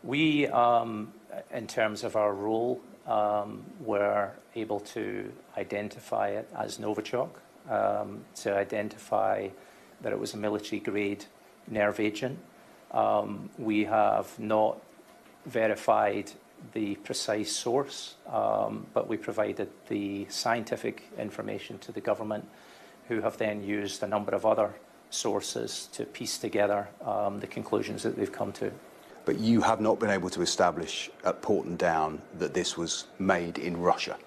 We, in terms of our role, were able to identify it as Novichok, to identify that it was a military-grade nerve agent. We have not verified the precise source, but we provided the scientific information to the government, who have then used a number of other sources to piece together the conclusions that they've come to. But you have not been able to establish at Porton Down that this was made in Russia?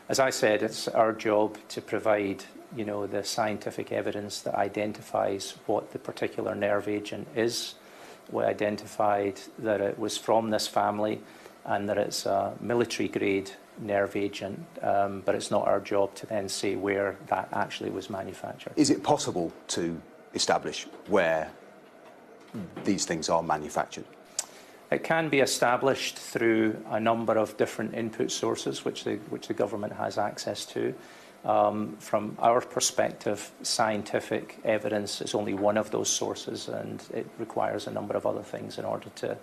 As I said, it's our job to provide, the scientific evidence that identifies what the particular nerve agent is. We identified that it was from this family and that it's a military-grade nerve agent, but it's not our job to then say where that actually was manufactured. Is it possible to establish where these things are manufactured? It can be established through a number of different input sources which the government has access to. From our perspective, scientific evidence is only one of those sources, and it requires a number of other things in order to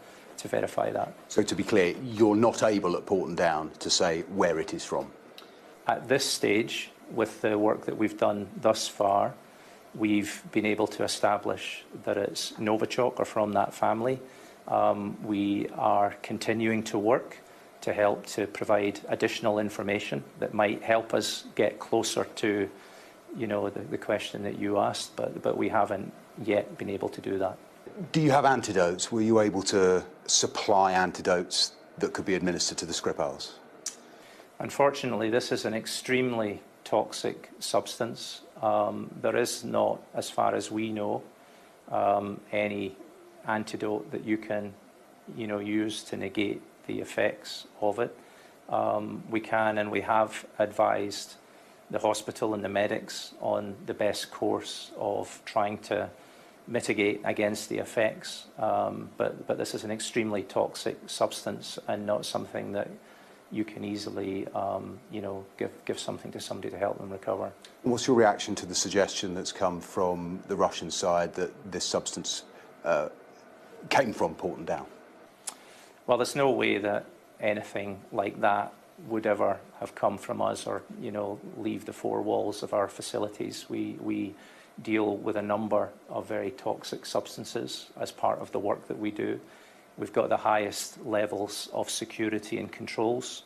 verify that. So to be clear, you're not able at Porton Down to say where it is from? At this stage, with the work that we've done thus far, we've been able to establish that it's Novichok or from that family. We are continuing to work to help to provide additional information that might help us get closer to, the question that you asked, but we haven't yet been able to do that. Do you have antidotes? Were you able to supply antidotes that could be administered to the Skripals? Unfortunately, this is an extremely toxic substance. There is not, as far as we know, any antidote that you can, use to negate the effects of it. We can and we have advised the hospital and the medics on the best course of trying to mitigate against the effects, but this is an extremely toxic substance and not something that you can easily, give something to somebody to help them recover. What's your reaction to the suggestion that's come from the Russian side that this substance came from Porton Down? Well, there's no way that anything like that would ever have come from us or, leave the four walls of our facilities. We deal with a number of very toxic substances as part of the work that we do. We've got the highest levels of security and controls.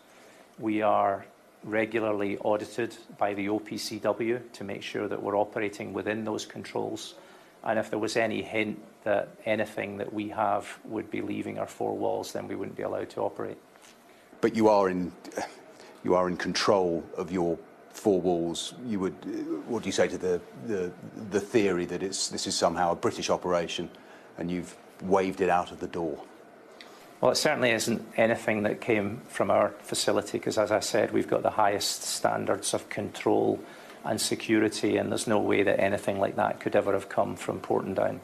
We are regularly audited by the OPCW to make sure that we're operating within those controls. And if there was any hint that anything that we have would be leaving our four walls, then we wouldn't be allowed to operate. But you are in control of your four walls. What do you say to the theory that this is somehow a British operation and you've waved it out of the door? Well, it certainly isn't anything that came from our facility, because, as I said, we've got the highest standards of control and security, and there's no way that anything like that could ever have come from Porton Down.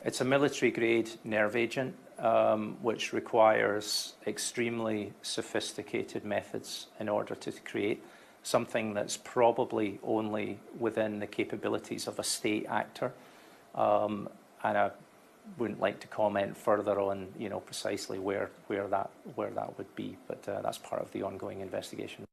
It's a military-grade nerve agent, which requires extremely sophisticated methods in order to create something that's probably only within the capabilities of a state actor. And I wouldn't like to comment further on, precisely where that would be, but that's part of the ongoing investigation.